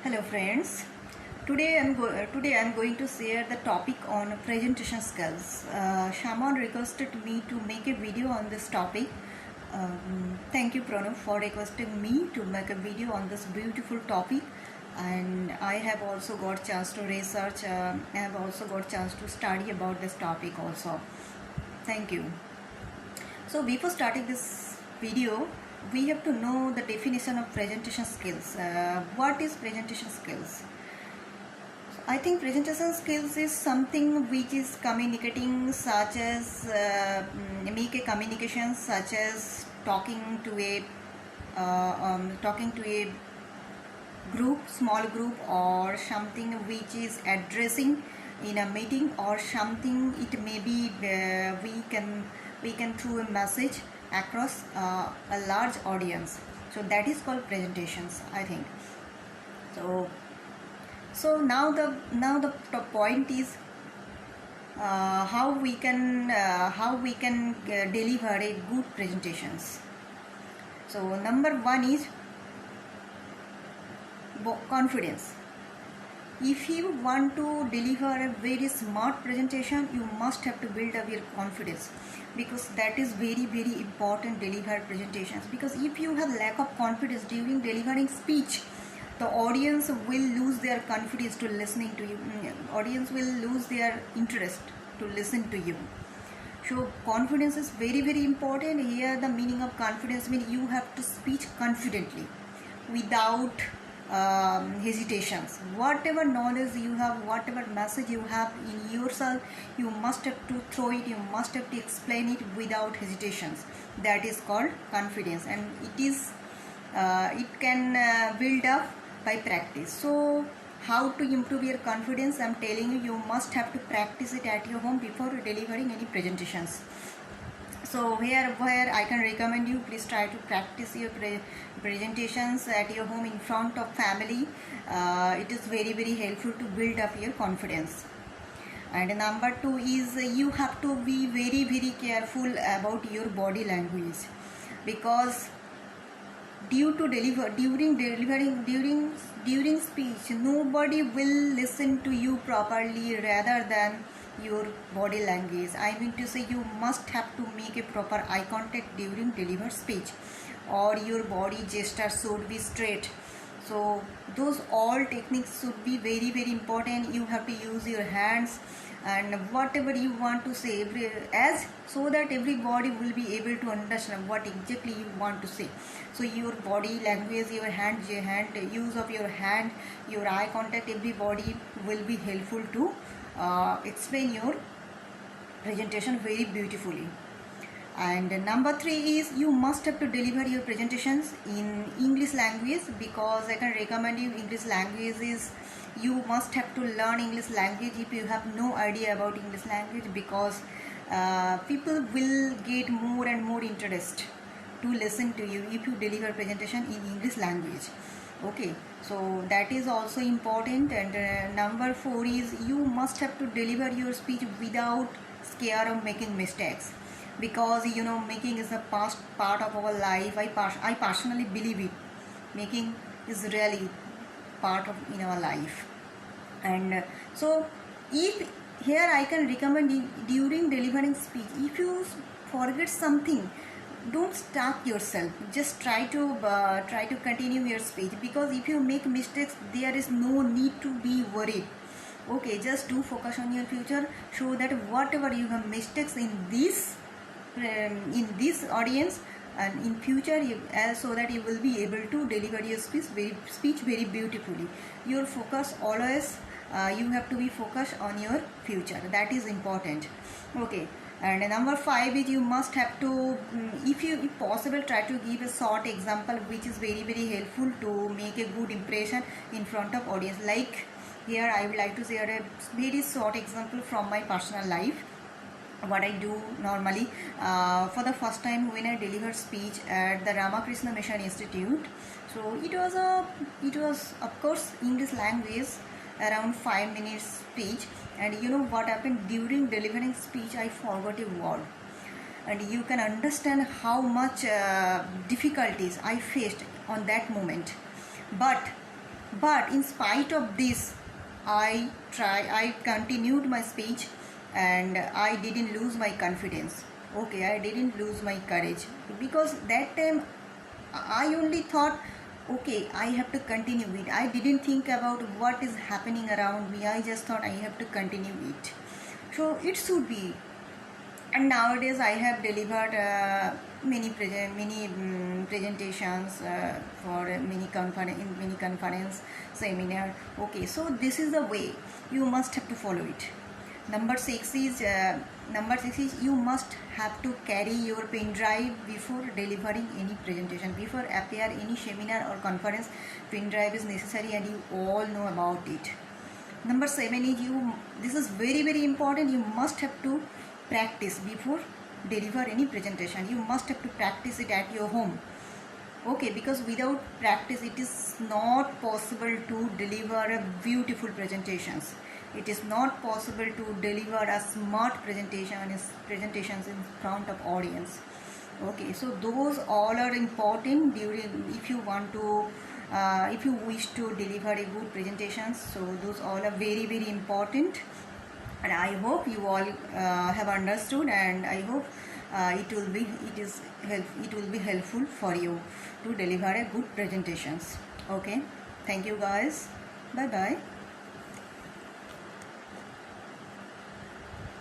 Hello friends. Today I'm going to share the topic on presentation skills. Shaman requested me to make a video on this topic. Thank you Pranav for requesting me to make a video on this beautiful topic, and I have also got chance to research. I have also got chance to study about this topic also. Thank you. So before starting this video, we have to know the definition of presentation skills. What is presentation skills? I think presentation skills is something which is communicating, such as make a communication, such as talking to a group, small group, or something which is addressing in a meeting, or something it may be we can through a message across a large audience. So that is called presentations, I think. So now the point is how we can deliver a good presentations. So number one is confidence. If you want to deliver a very smart presentation, you must have to build up your confidence, because that is very important deliver presentations. Because if you have lack of confidence during delivering speech, the audience will lose their confidence to listening to you. Audience will lose their interest to listen to you. So confidence is very important. Here the meaning of confidence means you have to speak confidently without hesitations. Whatever knowledge you have, whatever message you have in yourself, you must have to throw it, you must have to explain it without hesitations. That is called confidence, and it can build up by practice. So how to improve your confidence? I'm telling you, you must have to practice it at your home before delivering any presentations. So where I can recommend you, please try to practice your presentations at your home in front of family. It is very helpful to build up your confidence. And number two is you have to be very careful about your body language, because during speech, nobody will listen to you properly rather than your body language. I mean to say, you must have to make a proper eye contact during delivered speech, or your body gesture should be straight. So those all techniques should be very important. You have to use your hands and whatever you want to say, so that everybody will be able to understand what exactly you want to say. So your body language, your use of your hand, your eye contact, everybody will be helpful to explain your presentation very beautifully. And number three is you must have to deliver your presentations in English language, because I can recommend you English language is, you must have to learn English language if you have no idea about English language, because people will get more and more interest to listen to you if you deliver presentation in English language. Okay, so that is also important. And number four is you must have to deliver your speech without scare of making mistakes, because making is a past part of our life. I personally believe it. Making is really part of in our life. And so if here I can recommend you, during delivering speech, if you forget something, don't stop yourself, just try to continue your speech, because if you make mistakes, there is no need to be worried. Okay, just do focus on your future, so that whatever you have mistakes in this audience, and in future so that you will be able to deliver your speech very beautifully. Your focus always, you have to be focused on your future. That is important. Okay. And number five is you must have to, if possible, try to give a short example which is very helpful to make a good impression in front of audience. Like here I would like to share a very short example from my personal life. What I do normally, for the first time when I delivered speech at the Ramakrishna Mission Institute, so it was of course English language, around 5 minutes speech. And you know what happened? During delivering speech, I forgot a word, and you can understand how much difficulties I faced on that moment. But But in spite of this, I continued my speech, and I didn't lose my confidence. Okay, I didn't lose my courage, because that time I only thought, okay, I have to continue it. I didn't think about what is happening around me. I just thought I have to continue it. So it should be. And nowadays I have delivered many presentations for many conference seminar. Okay, so this is the way you must have to follow it. Number 6 is you must have to carry your pen drive before delivering any presentation. Before appear any seminar or conference, pen drive is necessary, and you all know about it. Number 7 is this is very important. You must have to practice before deliver any presentation. You must have to practice it at your home. Okay, because without practice it is not possible to deliver a beautiful presentations. It is not possible to deliver a smart presentations in front of audience. Okay, so those all are important during, if you want to if you wish to deliver a good presentations. So those all are very important, and I hope you all have understood, and I hope it will be helpful for you to deliver a good presentations. Okay, thank you guys. Bye bye.